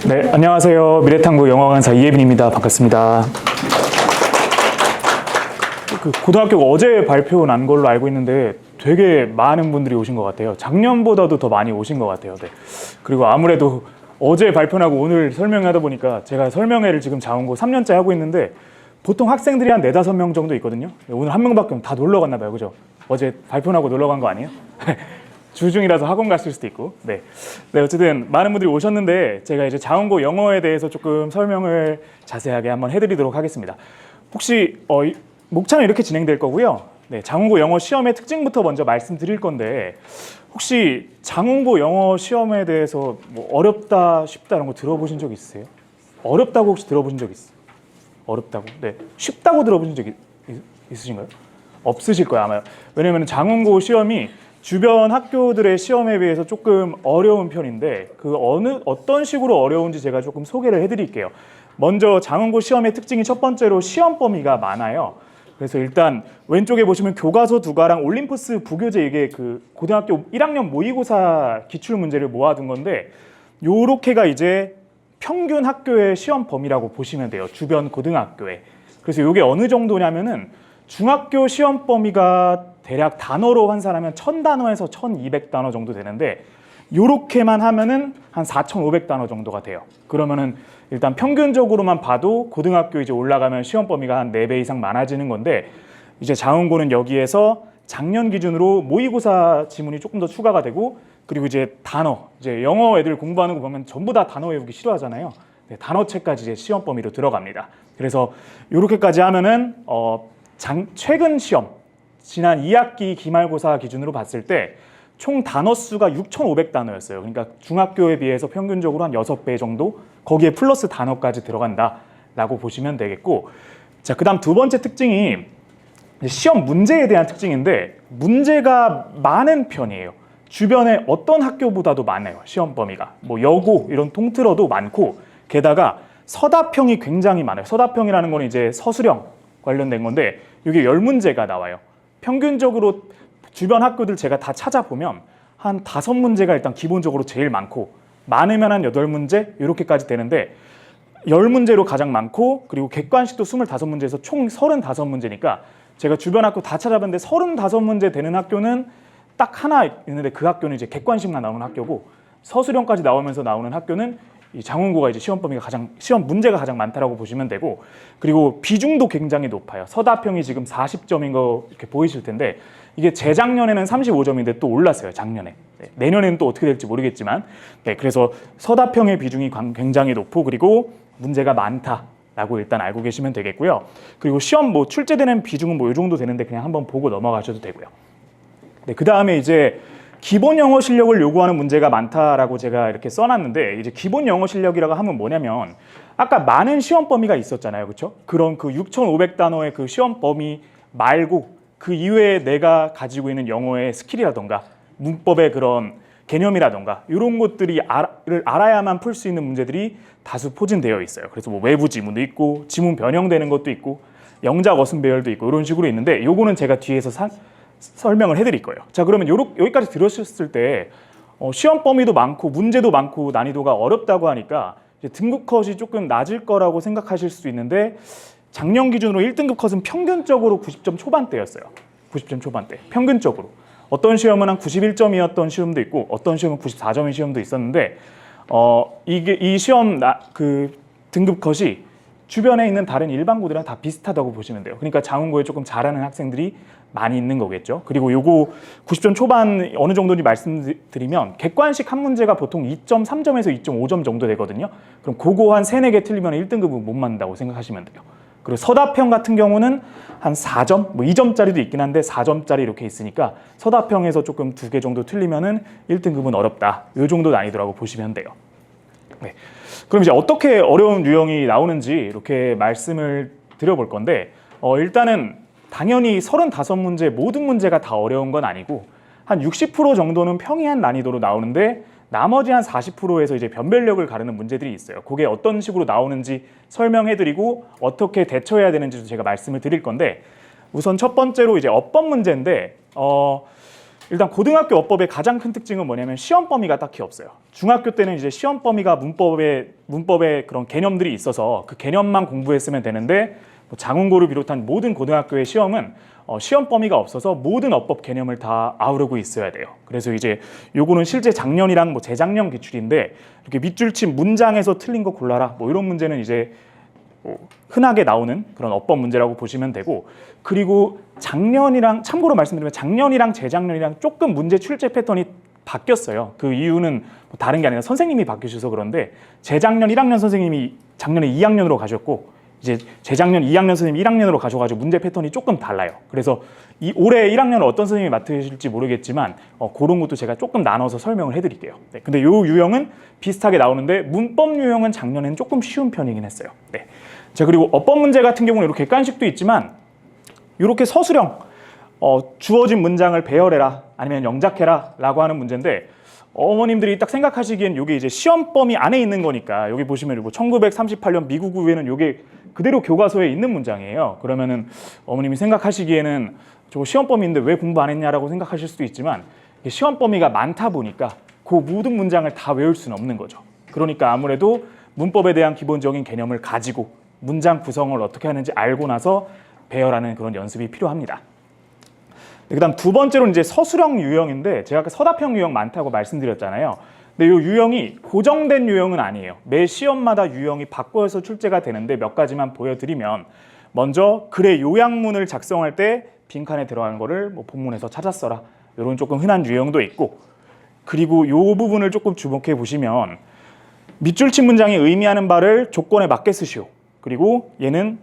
네, 안녕하세요. 미래탐구 영어 강사 이예빈입니다. 반갑습니다. 고등학교가 어제 발표 난 걸로 알고 있는데 되게 많은 분들이 오신 것 같아요. 작년보다도 더 많이 오신 것 같아요. 네. 그리고 아무래도 어제 발표 나고 오늘 설명하다 보니까 제가 설명회를 지금 자원고 3년째 하고 있는데 보통 학생들이 한 4, 5명 정도 있거든요. 오늘 한 명밖에 다 놀러 갔나 봐요. 그죠? 어제 발표 나고 놀러 간 거 아니에요? 주중이라서 학원 갔을 수도 있고. 네, 어쨌든 많은 분들이 오셨는데 제가 이제 자원고 영어에 대해서 조금 설명을 자세하게 한번 해드리도록 하겠습니다. 혹시 목차는 이렇게 진행될 거고요. 네, 자원고 영어 시험의 특징부터 먼저 말씀드릴 건데 혹시 자원고 영어 시험에 대해서 뭐 어렵다, 쉽다 이런 거 들어보신 적 있으세요? 어렵다고 혹시 들어보신 적 있어요? 어렵다고? 네, 쉽다고 들어보신 적 있으신가요? 없으실 거예요 아마. 왜냐면 자원고 시험이 주변 학교들의 시험에 비해서 조금 어려운 편인데 어떤 식으로 어려운지 제가 조금 소개를 해드릴게요. 먼저 자원고 시험의 특징이 첫 번째로 시험 범위가 많아요. 그래서 일단 왼쪽에 보시면 교과서 2과랑 올림푸스 부교재 이게 그 고등학교 1학년 모의고사 기출 문제를 모아둔 건데 요렇게가 이제 평균 학교의 시험 범위라고 보시면 돼요. 주변 고등학교에. 그래서 이게 어느 정도냐면은 중학교 시험 범위가 대략 단어로 환산하면 1000단어에서 1200단어 정도 되는데 요렇게만 하면은 한 4500단어 정도가 돼요. 그러면은 일단 평균적으로만 봐도 고등학교 이제 올라가면 시험 범위가 한 4배 이상 많아지는 건데 이제 자원고는 여기에서 작년 기준으로 모의고사 지문이 조금 더 추가가 되고 그리고 이제 단어, 이제 영어 애들 공부하는 거 보면 전부 다 단어 외우기 싫어하잖아요. 네, 단어책까지 이제 시험 범위로 들어갑니다. 그래서 요렇게까지 하면은 최근 시험 지난 2학기 기말고사 기준으로 봤을 때 총 단어 수가 6,500단어였어요. 그러니까 중학교에 비해서 평균적으로 한 6배 정도 거기에 플러스 단어까지 들어간다라고 보시면 되겠고 자, 그다음 두 번째 특징이 시험 문제에 대한 특징인데 문제가 많은 편이에요. 주변에 어떤 학교보다도 많아요. 시험 범위가. 뭐 여고 이런 통틀어도 많고 게다가 서답형이 굉장히 많아요. 서답형이라는 건 이제 서술형 관련된 건데 이게 10문제가 나와요. 평균적으로 주변 학교들 제가 다 찾아보면 한 5문제가 일단 기본적으로 제일 많고 많으면 한 8문제 이렇게까지 되는데 10문제로 가장 많고 그리고 객관식도 25문제에서 총 35문제니까 제가 주변 학교 다 찾아봤는데 35문제 되는 학교는 딱 하나 있는데 그 학교는 이제 객관식만 나오는 학교고 서술형까지 나오면서 나오는 학교는 이 장원고가 이제 시험 문제가 가장 많다라고 보시면 되고 그리고 비중도 굉장히 높아요. 서답형이 지금 40점인 거 이렇게 보이실 텐데 이게 재작년에는 35점인데 또 올랐어요. 작년에. 네, 내년에는 또 어떻게 될지 모르겠지만 네, 그래서 서답형의 비중이 굉장히 높고 그리고 문제가 많다라고 일단 알고 계시면 되겠고요. 그리고 시험 뭐 출제되는 비중은 뭐 이 정도 되는데 그냥 한번 보고 넘어가셔도 되고요. 네, 그 다음에 이제 기본 영어 실력을 요구하는 문제가 많다라고 제가 이렇게 써놨는데 이제 기본 영어 실력이라고 하면 뭐냐면 아까 많은 시험 범위가 있었잖아요. 그렇죠? 그런 그 6,500단어의 그 시험 범위 말고 그 이외에 내가 가지고 있는 영어의 스킬이라던가 문법의 그런 개념이라던가 이런 것들을 알아야만 풀 수 있는 문제들이 다수 포진되어 있어요. 그래서 뭐 외부 지문도 있고 지문 변형되는 것도 있고 영작 어순 배열도 있고 이런 식으로 있는데 요거는 제가 뒤에서 설명을 해드릴 거예요. 자, 그러면 여기까지 들으셨을 때 시험 범위도 많고 문제도 많고 난이도가 어렵다고 하니까 이제 등급 컷이 조금 낮을 거라고 생각하실 수 있는데 작년 기준으로 1등급 컷은 평균적으로 90점 초반대였어요. 90점 초반대. 평균적으로. 어떤 시험은 한 91점이었던 시험도 있고 어떤 시험은 94점인 시험도 있었는데 이 시험 그 등급 컷이 주변에 있는 다른 일반고들이랑 다 비슷하다고 보시면 돼요. 그러니까 자원고에 조금 잘하는 학생들이 많이 있는 거겠죠. 그리고 요거 90점 초반 어느 정도인지 말씀드리면 객관식 한 문제가 보통 2.3점에서 2.5점 정도 되거든요. 그럼 그거 한 3, 4개 틀리면 1등급은 못 맞는다고 생각하시면 돼요. 그리고 서답형 같은 경우는 한 4점, 뭐 2점짜리도 있긴 한데 4점짜리 이렇게 있으니까 서답형에서 조금 2개 정도 틀리면은 1등급은 어렵다. 요 정도 난이도라고 보시면 돼요. 네. 그럼 이제 어떻게 어려운 유형이 나오는지 이렇게 말씀을 드려볼 건데 일단은 당연히 35문제 모든 문제가 다 어려운 건 아니고 한 60% 정도는 평이한 난이도로 나오는데 나머지 한 40%에서 이제 변별력을 가르는 문제들이 있어요. 그게 어떤 식으로 나오는지 설명해드리고 어떻게 대처해야 되는지도 제가 말씀을 드릴 건데 우선 첫 번째로 이제 어법 문제인데 일단 고등학교 어법의 가장 큰 특징은 뭐냐면 시험 범위가 딱히 없어요. 중학교 때는 이제 시험 범위가 문법에 그런 개념들이 있어서 그 개념만 공부했으면 되는데 뭐 장운고를 비롯한 모든 고등학교의 시험은 시험 범위가 없어서 모든 어법 개념을 다 아우르고 있어야 돼요. 그래서 이제 요거는 실제 작년이랑 뭐 재작년 기출인데 이렇게 밑줄 친 문장에서 틀린 거 골라라 뭐 이런 문제는 이제 흔하게 나오는 그런 어법 문제라고 보시면 되고, 그리고 작년이랑 참고로 말씀드리면 작년이랑 재작년이랑 조금 문제 출제 패턴이 바뀌었어요. 그 이유는 뭐 다른 게 아니라 선생님이 바뀌셔서 그런데 재작년 1학년 선생님이 작년에 2학년으로 가셨고 이제 재작년 2학년 선생님이 1학년으로 가셔가지고 문제 패턴이 조금 달라요. 그래서 올해 1학년을 어떤 선생님이 맡으실지 모르겠지만 그런 것도 제가 조금 나눠서 설명을 해드릴게요. 네, 근데 요 유형은 비슷하게 나오는데 문법 유형은 작년에는 조금 쉬운 편이긴 했어요. 네. 자, 그리고 어법 문제 같은 경우는 이렇게 객관식도 있지만 이렇게 서술형 주어진 문장을 배열해라 아니면 영작해라 라고 하는 문제인데 어머님들이 딱 생각하시기엔 이게 이제 시험 범위 안에 있는 거니까 여기 보시면 1938년 미국 의회는 이게 그대로 교과서에 있는 문장이에요. 그러면은 어머님이 생각하시기에는 저거 시험 범위인데 왜 공부 안 했냐라고 생각하실 수도 있지만 시험 범위가 많다 보니까 그 모든 문장을 다 외울 수는 없는 거죠. 그러니까 아무래도 문법에 대한 기본적인 개념을 가지고 문장 구성을 어떻게 하는지 알고 나서 배열하는 그런 연습이 필요합니다. 그다음 두 번째로는 이제 서술형 유형인데 제가 아까 서답형 유형 많다고 말씀드렸잖아요. 근데 이 유형이 고정된 유형은 아니에요. 매 시험마다 유형이 바꿔서 출제가 되는데 몇 가지만 보여드리면 먼저 글의 요약문을 작성할 때 빈칸에 들어가는 거를 뭐 본문에서 찾았어라 이런 조금 흔한 유형도 있고, 그리고 이 부분을 조금 주목해 보시면 밑줄 친 문장이 의미하는 바를 조건에 맞게 쓰시오. 그리고 얘는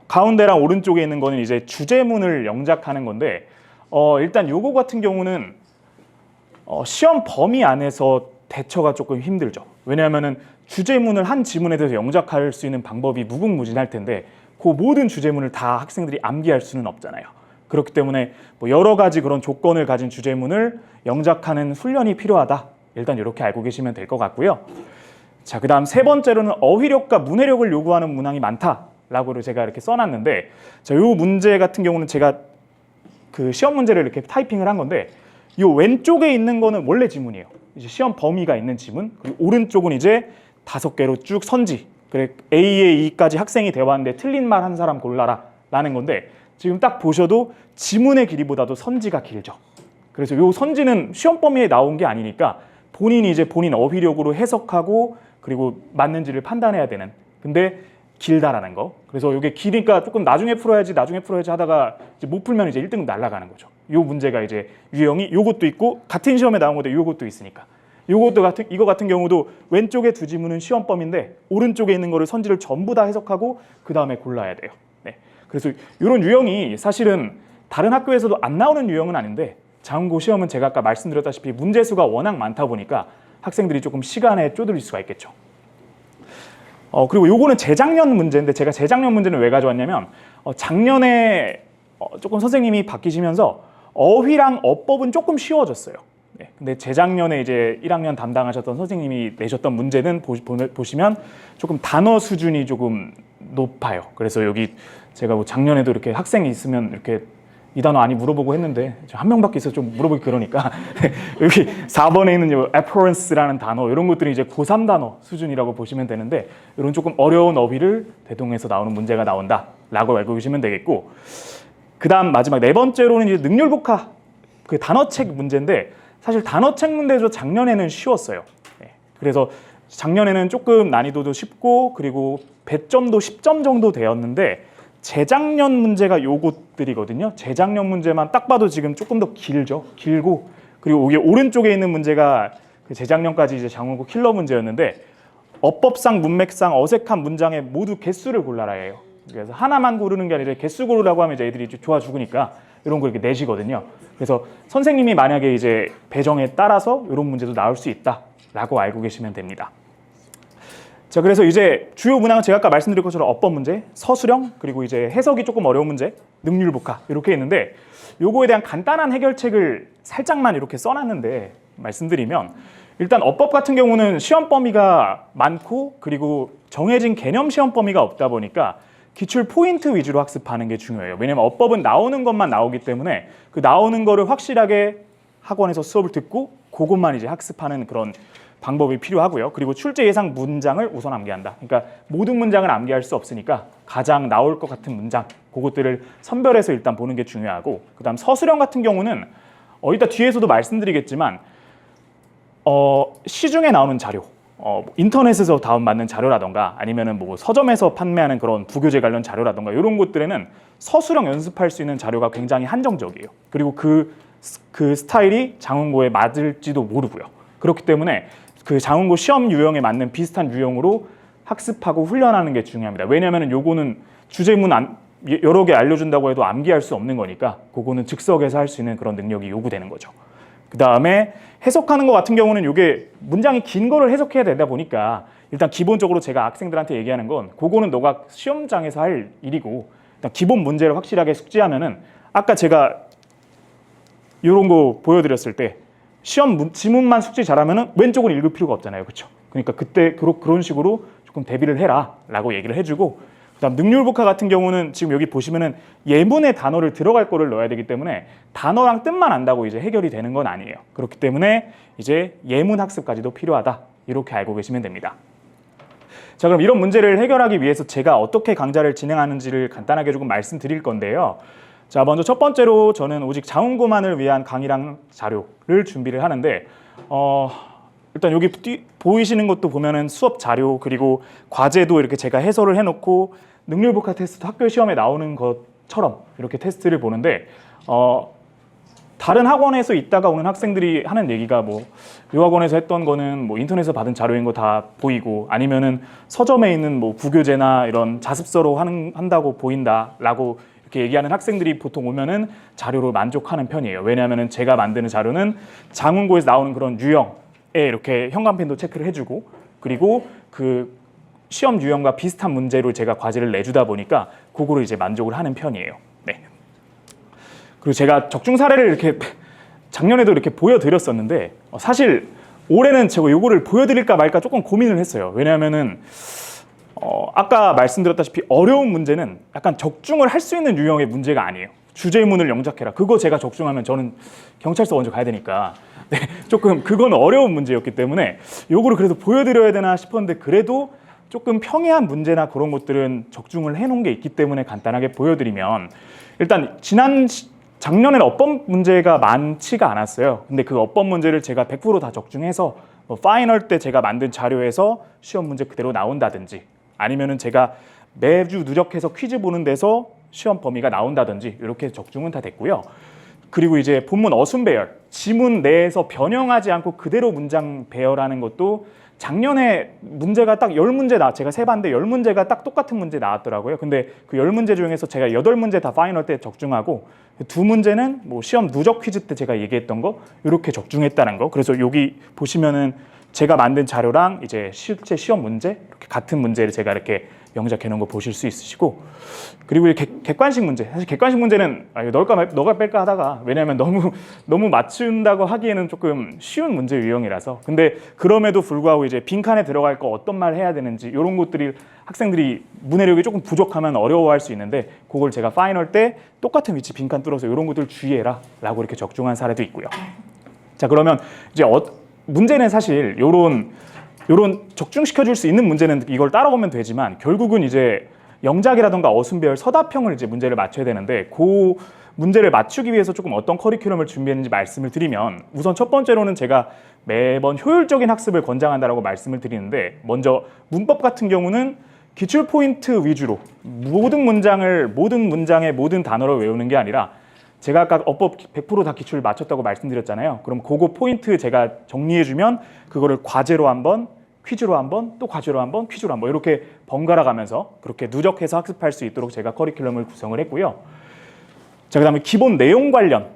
가운데랑 오른쪽에 있는 거는 이제 주제문을 영작하는 건데 일단 요거 같은 경우는 시험 범위 안에서 대처가 조금 힘들죠. 왜냐하면은 주제문을 한 지문에 대해서 영작할 수 있는 방법이 무궁무진할 텐데 그 모든 주제문을 다 학생들이 암기할 수는 없잖아요. 그렇기 때문에 뭐 여러 가지 그런 조건을 가진 주제문을 영작하는 훈련이 필요하다. 일단 이렇게 알고 계시면 될 것 같고요. 자, 그다음 세 번째로는 어휘력과 문해력을 요구하는 문항이 많다라고 제가 이렇게 써놨는데, 자, 요 문제 같은 경우는 제가 그 시험 문제를 이렇게 타이핑을 한 건데, 이 왼쪽에 있는 거는 원래 지문이에요. 이제 시험 범위가 있는 지문. 그리고 오른쪽은 이제 5개로 쭉 선지. 그래 A에 E까지 학생이 되어왔는데 틀린 말 한 사람 골라라라는 건데 지금 딱 보셔도 지문의 길이보다도 선지가 길죠. 그래서 이 선지는 시험 범위에 나온 게 아니니까 본인이 이제 본인 어휘력으로 해석하고 그리고 맞는지를 판단해야 되는. 근데 길다라는 거. 그래서 이게 기니까 조금 나중에 풀어야지 하다가 이제 못 풀면 이제 1등 날아가는 거죠. 이 문제가 이제 유형이 요것도 있고 같은 시험에 나온 건데 요것도 있으니까. 이거 같은 경우도 왼쪽에 두 지문은 시험 범위인데 오른쪽에 있는 거를 선지를 전부 다 해석하고 그 다음에 골라야 돼요. 네. 그래서 이런 유형이 사실은 다른 학교에서도 안 나오는 유형은 아닌데 장고 시험은 제가 아까 말씀드렸다시피 문제 수가 워낙 많다 보니까 학생들이 조금 시간에 쪼들릴 수가 있겠죠. 그리고 요거는 재작년 문제인데 제가 재작년 문제는 왜 가져왔냐면 작년에 조금 선생님이 바뀌시면서 어휘랑 어법은 조금 쉬워졌어요. 네, 근데 재작년에 이제 1학년 담당하셨던 선생님이 내셨던 문제는 보시면 조금 단어 수준이 조금 높아요. 그래서 여기 제가 뭐 작년에도 이렇게 학생이 있으면 이렇게 이 단어 아니 물어보고 했는데 한 명밖에 있어서 좀 물어보기 그러니까 여기 4번에 있는 appearance라는 단어 이런 것들이 이제 고3 단어 수준이라고 보시면 되는데 이런 조금 어려운 어휘를 대동해서 나오는 문제가 나온다라고 알고 계시면 되겠고, 그 다음 마지막 네 번째로는 이제 능률복화 그 단어책 문제인데 사실 단어책 문제도 작년에는 쉬웠어요. 네. 그래서 작년에는 조금 난이도도 쉽고 그리고 배점도 10점 정도 되었는데 재작년 문제가 요것들이거든요. 재작년 문제만 딱 봐도 지금 조금 더 길고 그리고 이게 오른쪽에 있는 문제가 그 재작년까지 이제 장문고 킬러 문제였는데 어법상 문맥상 어색한 문장에 모두 개수를 골라라예요. 그래서 하나만 고르는 게 아니라 개수 고르라고 하면 이제 애들이 좋아 죽으니까 이런 거 이렇게 내시거든요. 그래서 선생님이 만약에 이제 배정에 따라서 이런 문제도 나올 수 있다라고 알고 계시면 됩니다. 자, 그래서 이제 주요 문항은 제가 아까 말씀드린 것처럼 어법 문제, 서술형, 그리고 이제 해석이 조금 어려운 문제, 능률복화 이렇게 있는데 요거에 대한 간단한 해결책을 살짝만 이렇게 써놨는데 말씀드리면 일단 어법 같은 경우는 시험 범위가 많고 그리고 정해진 개념 시험 범위가 없다 보니까 기출 포인트 위주로 학습하는 게 중요해요. 왜냐면 어법은 나오는 것만 나오기 때문에 그 나오는 거를 확실하게 학원에서 수업을 듣고 그것만 이제 학습하는 그런 방법이 필요하고요. 그리고 출제 예상 문장을 우선 암기한다. 그러니까 모든 문장을 암기할 수 없으니까 가장 나올 것 같은 문장, 그것들을 선별해서 일단 보는 게 중요하고, 그다음 서술형 같은 경우는 이따 뒤에서도 말씀드리겠지만 시중에 나오는 자료, 인터넷에서 다운받는 자료라던가 아니면은 뭐 서점에서 판매하는 그런 부교재 관련 자료라던가 이런 것들에는 서술형 연습할 수 있는 자료가 굉장히 한정적이에요. 그리고 그 스타일이 장문고에 맞을지도 모르고요. 그렇기 때문에 그 장문고 시험 유형에 맞는 비슷한 유형으로 학습하고 훈련하는 게 중요합니다. 왜냐하면 요거는 주제문 여러 개 알려준다고 해도 암기할 수 없는 거니까 그거는 즉석에서 할 수 있는 그런 능력이 요구되는 거죠. 그 다음에 해석하는 것 같은 경우는 이게 문장이 긴 거를 해석해야 되다 보니까 일단 기본적으로 제가 학생들한테 얘기하는 건 그거는 너가 시험장에서 할 일이고 일단 기본 문제를 확실하게 숙지하면은 아까 제가 이런 거 보여드렸을 때 시험 지문만 숙지 잘하면은 왼쪽을 읽을 필요가 없잖아요. 그렇죠? 그러니까 그때 그런 식으로 조금 대비를 해라 라고 얘기를 해주고, 그다음 능률북화 같은 경우는 지금 여기 보시면은 예문의 단어를 들어갈 거를 넣어야 되기 때문에 단어랑 뜻만 안다고 이제 해결이 되는 건 아니에요. 그렇기 때문에 이제 예문 학습까지도 필요하다, 이렇게 알고 계시면 됩니다. 자, 그럼 이런 문제를 해결하기 위해서 제가 어떻게 강좌를 진행하는지를 간단하게 조금 말씀드릴 건데요. 자, 먼저 첫 번째로 저는 오직 장문고만을 위한 강의랑 자료를 준비를 하는데 일단 여기 보이시는 것도 보면은 수업 자료, 그리고 과제도 이렇게 제가 해설을 해놓고 능률북화 테스트 학교 시험에 나오는 것처럼 이렇게 테스트를 보는데 다른 학원에서 있다가 오는 학생들이 하는 얘기가 뭐 이 학원에서 했던 거는 뭐 인터넷에서 받은 자료인 거 다 보이고 아니면은 서점에 있는 뭐 부교재나 이런 자습서로 한다고 보인다라고 이렇게 얘기하는 학생들이 보통 오면은 자료로 만족하는 편이에요. 왜냐하면은 제가 만드는 자료는 장문고에서 나오는 그런 유형에 이렇게 현관펜도 체크를 해주고, 그리고 그 시험 유형과 비슷한 문제로 제가 과제를 내주다 보니까 그거를 이제 만족을 하는 편이에요. 네. 그리고 제가 적중 사례를 이렇게 작년에도 이렇게 보여드렸었는데 사실 올해는 제가 이거를 보여드릴까 말까 조금 고민을 했어요. 왜냐하면은 아까 말씀드렸다시피 어려운 문제는 약간 적중을 할 수 있는 유형의 문제가 아니에요. 주제문을 영작해라. 그거 제가 적중하면 저는 경찰서 먼저 가야 되니까 네, 조금 그건 어려운 문제였기 때문에 요거를 그래도 보여드려야 되나 싶었는데, 그래도 조금 평이한 문제나 그런 것들은 적중을 해놓은 게 있기 때문에 간단하게 보여드리면, 일단 작년에는 어법 문제가 많지가 않았어요. 근데 그 어법 문제를 제가 100% 다 적중해서 파이널 때 제가 만든 자료에서 시험 문제 그대로 나온다든지, 아니면은 제가 매주 누적해서 퀴즈 보는 데서 시험 범위가 나온다든지 이렇게 적중은 다 됐고요. 그리고 이제 본문 어순 배열, 지문 내에서 변형하지 않고 그대로 문장 배열하는 것도 작년에 문제가 딱 10문제 제가 세봤는데 10문제가 딱 똑같은 문제 나왔더라고요. 근데 그 10문제 중에서 제가 8문제 다 파이널 때 적중하고 2문제는 뭐 시험 누적 퀴즈 때 제가 얘기했던 거 이렇게 적중했다는 거. 그래서 여기 보시면은 제가 만든 자료랑 이제 실제 시험 문제 이렇게 같은 문제를 제가 이렇게 영작해 놓은 거 보실 수 있으시고, 그리고 객관식 문제, 사실 객관식 문제는 넣을까 뺄까 하다가, 왜냐하면 너무 맞춘다고 하기에는 조금 쉬운 문제 유형이라서, 근데 그럼에도 불구하고 이제 빈칸에 들어갈 거 어떤 말 해야 되는지 이런 것들이 학생들이 문해력이 조금 부족하면 어려워할 수 있는데, 그걸 제가 파이널 때 똑같은 위치 빈칸 뚫어서 이런 것들 주의해라 라고 이렇게 적중한 사례도 있고요. 자, 그러면 이제 문제는 사실 요런 적중시켜줄 수 있는 문제는 이걸 따라오면 되지만, 결국은 이제 영작이라던가 어순배열, 서답형을 이제 문제를 맞춰야 되는데, 그 문제를 맞추기 위해서 조금 어떤 커리큘럼을 준비했는지 말씀을 드리면, 우선 첫 번째로는 제가 매번 효율적인 학습을 권장한다라고 말씀을 드리는데, 먼저 문법 같은 경우는 기출 포인트 위주로 모든 문장의 모든 단어를 외우는 게 아니라, 제가 아까 어법 100% 다 기출 맞췄다고 말씀드렸잖아요. 그럼 그거 포인트 제가 정리해주면 그거를 과제로 한번, 퀴즈로 한번, 또 과제로 한번, 퀴즈로 한번 이렇게 번갈아 가면서 그렇게 누적해서 학습할 수 있도록 제가 커리큘럼을 구성을 했고요. 자, 그다음에 기본 내용 관련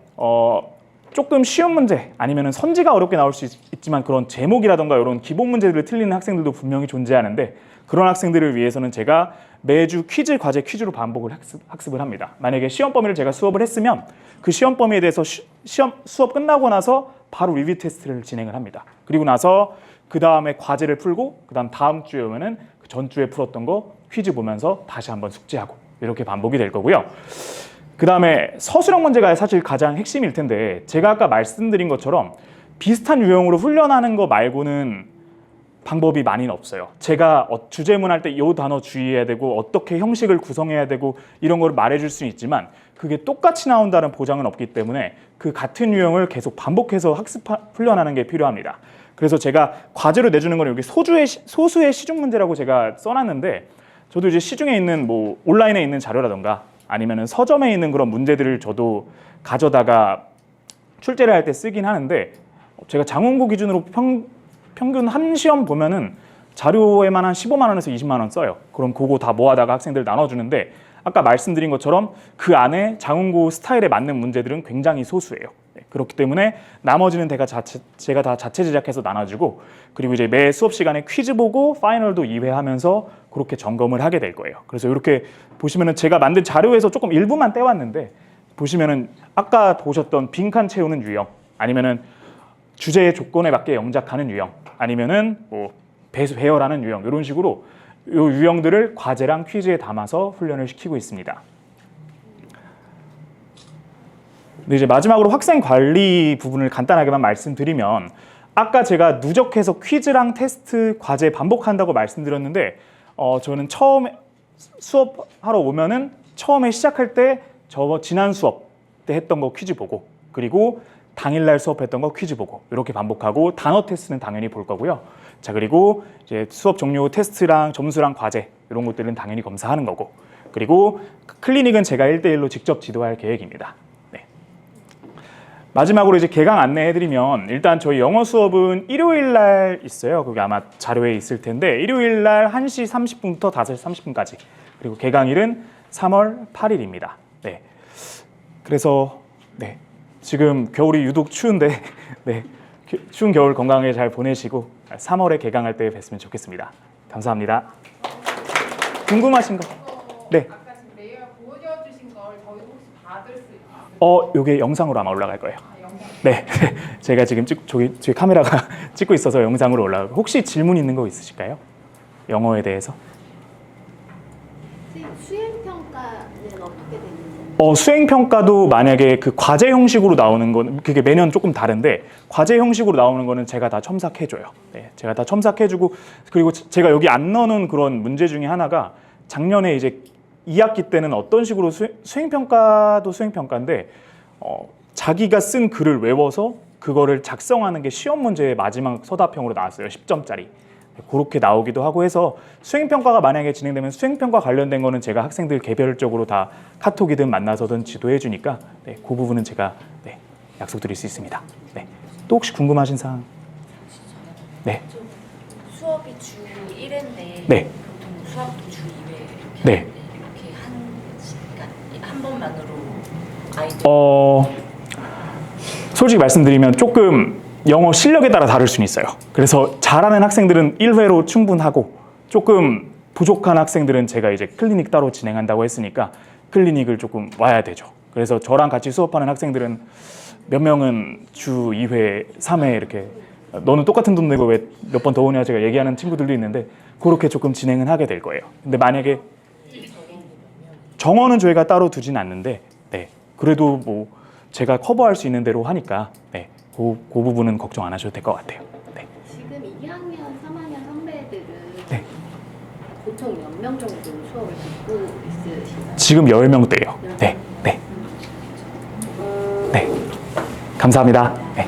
조금 쉬운 문제 아니면 선지가 어렵게 나올 수 있지만 그런 제목이라던가 이런 기본 문제들을 틀리는 학생들도 분명히 존재하는데, 그런 학생들을 위해서는 제가 매주 퀴즈, 과제, 퀴즈로 반복을 학습을 합니다. 만약에 시험 범위를 제가 수업을 했으면 그 시험 범위에 대해서 수업 끝나고 나서 바로 리뷰 테스트를 진행을 합니다. 그리고 나서 그 다음에 과제를 풀고, 다음 주에 오면은 그 전주에 풀었던 거 퀴즈 보면서 다시 한번 숙제하고, 이렇게 반복이 될 거고요. 그 다음에 서술형 문제가 사실 가장 핵심일 텐데 제가 아까 말씀드린 것처럼 비슷한 유형으로 훈련하는 거 말고는 방법이 많이는 없어요. 제가 주제문 할 때 이 단어 주의해야 되고 어떻게 형식을 구성해야 되고 이런 걸 말해줄 수는 있지만 그게 똑같이 나온다는 보장은 없기 때문에 그 같은 유형을 계속 반복해서 훈련하는 게 필요합니다. 그래서 제가 과제로 내주는 건 여기 소수의 시중 문제라고 제가 써놨는데 저도 이제 시중에 있는 뭐 온라인에 있는 자료라던가 아니면은 서점에 있는 그런 문제들을 저도 가져다가 출제를 할 때 쓰긴 하는데 제가 장원고 기준으로 평균 한 시험 보면은 자료에만 한 15만 원에서 20만 원 써요. 그럼 그거 다 모아다가 학생들 나눠주는데 아까 말씀드린 것처럼 그 안에 장원고 스타일에 맞는 문제들은 굉장히 소수예요. 그렇기 때문에 나머지는 제가 다 자체 제작해서 나눠주고 그리고 이제 매 수업 시간에 퀴즈 보고 파이널도 2회 하면서 그렇게 점검을 하게 될 거예요. 그래서 이렇게 보시면은 제가 만든 자료에서 조금 일부만 떼왔는데 보시면은 아까 보셨던 빈칸 채우는 유형 아니면은 주제의 조건에 맞게 영작하는 유형 아니면은 뭐 배수 배열하는 유형 이런 식으로 이 유형들을 과제랑 퀴즈에 담아서 훈련을 시키고 있습니다. 근데 이제 마지막으로 학생 관리 부분을 간단하게만 말씀드리면 아까 제가 누적해서 퀴즈랑 테스트 과제 반복한다고 말씀드렸는데 저는 처음에 수업하러 오면은 처음에 시작할 때 지난 수업 때 했던 거 퀴즈 보고 그리고 당일날 수업했던 거 퀴즈 보고 이렇게 반복하고 단어 테스트는 당연히 볼 거고요. 자 그리고 이제 수업 종료 테스트랑 점수랑 과제 이런 것들은 당연히 검사하는 거고 그리고 클리닉은 제가 1대1로 직접 지도할 계획입니다. 네. 마지막으로 이제 개강 안내해드리면 일단 저희 영어 수업은 일요일 날 있어요. 그게 아마 자료에 있을 텐데 일요일 날 1시 30분부터 5시 30분까지 그리고 개강일은 3월 8일입니다. 네. 그래서 네. 지금 겨울이 유독 추운데 네, 추운 겨울 건강하게 잘 보내시고 3월에 개강할 때 뵀으면 좋겠습니다. 감사합니다. 궁금하신 거? 네. 아까 지금 레이어 보여주신 걸 저희 혹시 받을 수 있어요? 요게 영상으로 아마 올라갈 거예요. 영상. 네. 제가 지금 저기 카메라가 찍고 있어서 영상으로 올라가고 혹시 질문 있는 거 있으실까요? 영어에 대해서? 수행평가는 어떻게 되는지? 수행평가도 만약에 그 과제 형식으로 나오는 건 그게 매년 조금 다른데 과제 형식으로 나오는 거는 제가 다 첨삭해줘요. 네, 제가 다 첨삭해주고 그리고 제가 여기 안 넣어놓은 그런 문제 중에 하나가 작년에 이제 2학기 때는 어떤 식으로 수행평가도 수행평가인데 자기가 쓴 글을 외워서 그거를 작성하는 게 시험 문제의 마지막 서답형으로 나왔어요. 10점짜리. 그렇게 나오기도 하고 해서 수행평가가 만약에 진행되면 수행평가 관련된 거는 제가 학생들 개별적으로 다 카톡이든 만나서든 지도해 주니까 네, 그 부분은 제가 네, 약속드릴 수 있습니다. 네. 또 혹시 궁금하신 사항? 네. 수업이 주 1회인데 네. 보통 수학도 주 2회 이렇게 네. 하는데 이렇게 한 번만으로 아이들 솔직히 말씀드리면 조금 영어 실력에 따라 다를 수는 있어요. 그래서 잘하는 학생들은 1회로 충분하고 조금 부족한 학생들은 제가 이제 클리닉 따로 진행한다고 했으니까 클리닉을 조금 와야 되죠. 그래서 저랑 같이 수업하는 학생들은 몇 명은 주 2회, 3회 이렇게 너는 똑같은 돈 내고 왜 몇 번 더 오냐 제가 얘기하는 친구들도 있는데 그렇게 조금 진행은 하게 될 거예요. 근데 만약에 정원은 저희가 따로 두진 않는데 네, 그래도 뭐 제가 커버할 수 있는 대로 하니까 네, 그 부분은 걱정 안 하셔도 될 것 같아요. 네. 지금 2학년, 3학년 선배들은 네. 보통 몇 명 정도 수업을 듣고 있으신가요? 지금 10명대예요. 네. 네. 네. 감사합니다. 네.